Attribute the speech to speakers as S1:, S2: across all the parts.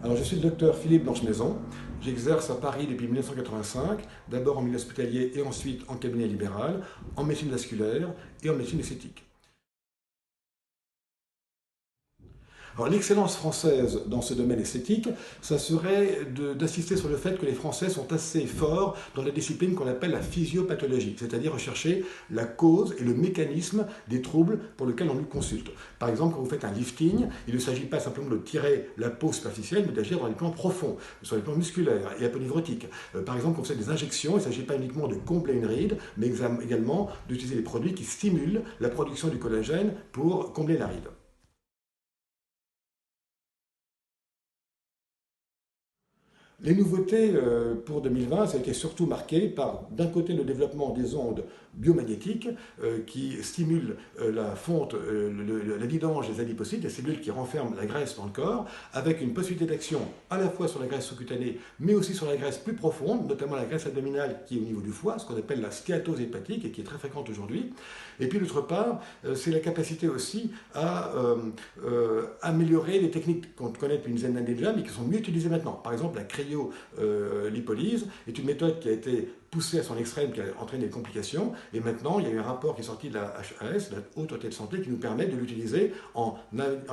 S1: Alors, je suis le docteur Philippe Blanchemaison. J'exerce à Paris depuis 1985, d'abord en milieu hospitalier et ensuite en cabinet libéral, en médecine vasculaire et en médecine esthétique. Alors l'excellence française dans ce domaine esthétique, ça serait d'insister sur le fait que les Français sont assez forts dans la discipline qu'on appelle la physiopathologie, c'est-à-dire rechercher la cause et le mécanisme des troubles pour lesquels on nous consulte. Par exemple, quand vous faites un lifting, il ne s'agit pas simplement de tirer la peau superficielle, mais d'agir dans les plans profonds, sur les plans musculaires et aponevrotiques. Par exemple, quand vous faites des injections, il ne s'agit pas uniquement de combler une ride, mais également d'utiliser des produits qui stimulent la production du collagène pour combler la ride. Les nouveautés pour 2020, ça a été surtout marqué par, d'un côté, le développement des ondes biomagnétiques qui stimulent la fonte, la vidange des adipocytes, des cellules qui renferment la graisse dans le corps, avec une possibilité d'action à la fois sur la graisse sous-cutanée, mais aussi sur la graisse plus profonde, notamment la graisse abdominale qui est au niveau du foie, ce qu'on appelle la stéatose hépatique et qui est très fréquente aujourd'hui. Et puis d'autre part, c'est la capacité aussi à améliorer les techniques qu'on connaît depuis une dizaine d'années déjà, mais qui sont mieux utilisées maintenant. Par exemple, la cryolipolyse est une méthode qui a été poussée à son extrême, qui a entraîné des complications, et maintenant il y a eu un rapport qui est sorti de la HAS, la Haute Autorité de Santé, qui nous permet de l'utiliser en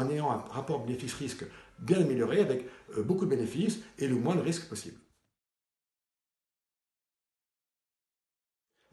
S1: ayant un rapport bénéfice-risque bien amélioré, avec beaucoup de bénéfices et le moins de risques possible.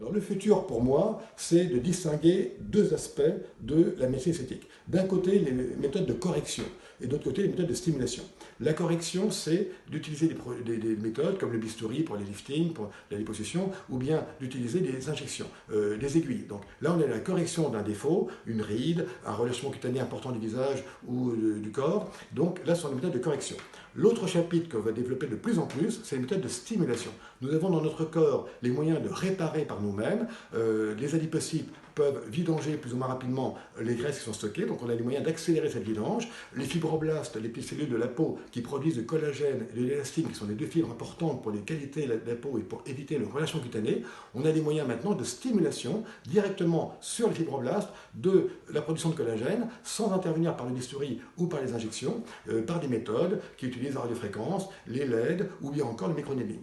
S1: Alors le futur pour moi, c'est de distinguer deux aspects de la médecine esthétique. D'un côté, les méthodes de correction et d'autre côté, les méthodes de stimulation. La correction, c'est d'utiliser des méthodes comme le bistouri pour les liftings, pour la liposuction, ou bien d'utiliser des injections, des aiguilles. Donc là, on est à la correction d'un défaut, une ride, un relâchement cutané important du visage ou du corps. Donc là, ce sont des méthodes de correction. L'autre chapitre qu'on va développer de plus en plus, c'est les méthodes de stimulation. Nous avons dans notre corps les moyens de réparer par nous-mêmes. Les adipocytes peuvent vidanger plus ou moins rapidement les graisses qui sont stockées, donc on a les moyens d'accélérer cette vidange. Les fibroblastes, les petites cellules de la peau qui produisent du collagène et de l'élastine, qui sont les deux fibres importantes pour les qualités de la peau et pour éviter le relâchement cutané, on a des moyens maintenant de stimulation directement sur les fibroblastes de la production de collagène, sans intervenir par le bistouri ou par les injections, par des méthodes qui utilisent la radiofréquence, les LED ou bien encore le microneedling.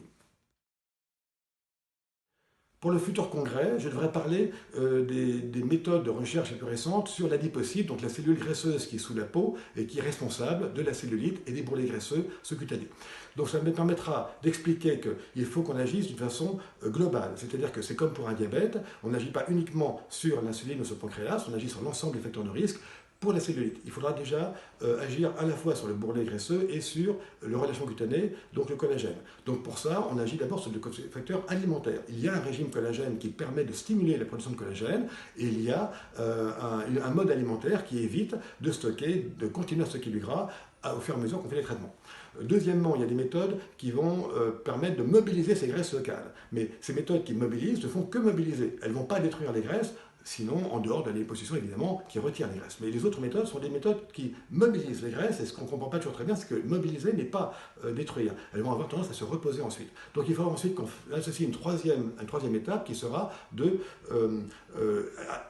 S1: Pour le futur congrès, je devrais parler des méthodes de recherche les plus récentes sur l'adipocyte, donc la cellule graisseuse qui est sous la peau et qui est responsable de la cellulite et des bourrelets graisseux sous-cutanés. Donc ça me permettra d'expliquer qu'il faut qu'on agisse d'une façon globale, c'est-à-dire que c'est comme pour un diabète, on n'agit pas uniquement sur l'insuline ou sur le pancréas, on agit sur l'ensemble des facteurs de risque. Pour la cellulite, il faudra déjà agir à la fois sur le bourrelet graisseux et sur le relâchement cutané, donc le collagène. Donc pour ça, on agit d'abord sur le facteur alimentaire. Il y a un régime collagène qui permet de stimuler la production de collagène, et il y a un mode alimentaire qui évite de stocker, de continuer à stocker du gras au fur et à mesure qu'on fait les traitements. Deuxièmement, il y a des méthodes qui vont permettre de mobiliser ces graisses locales. Mais ces méthodes qui mobilisent ne font que mobiliser. Elles ne vont pas détruire les graisses, sinon en dehors de la liposuction évidemment, qui retire les graisses. Mais les autres méthodes sont des méthodes qui mobilisent les graisses, et ce qu'on ne comprend pas toujours très bien, c'est que mobiliser n'est pas détruire. Elles vont avoir tendance à se reposer ensuite. Donc il faudra ensuite qu'on associe une troisième étape qui sera de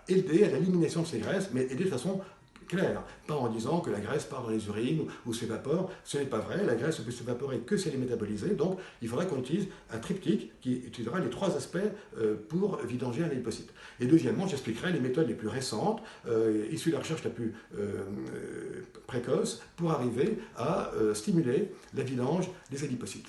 S1: aider à l'élimination de ces graisses, mais aider de façon clair, pas en disant que la graisse part dans les urines ou s'évapore. Ce n'est pas vrai, la graisse ne peut s'évaporer que si elle est métabolisée, donc il faudra qu'on utilise un triptyque qui utilisera les trois aspects pour vidanger un adipocyte. Et deuxièmement, j'expliquerai les méthodes les plus récentes, issues de la recherche la plus précoce, pour arriver à stimuler la vidange des adipocytes.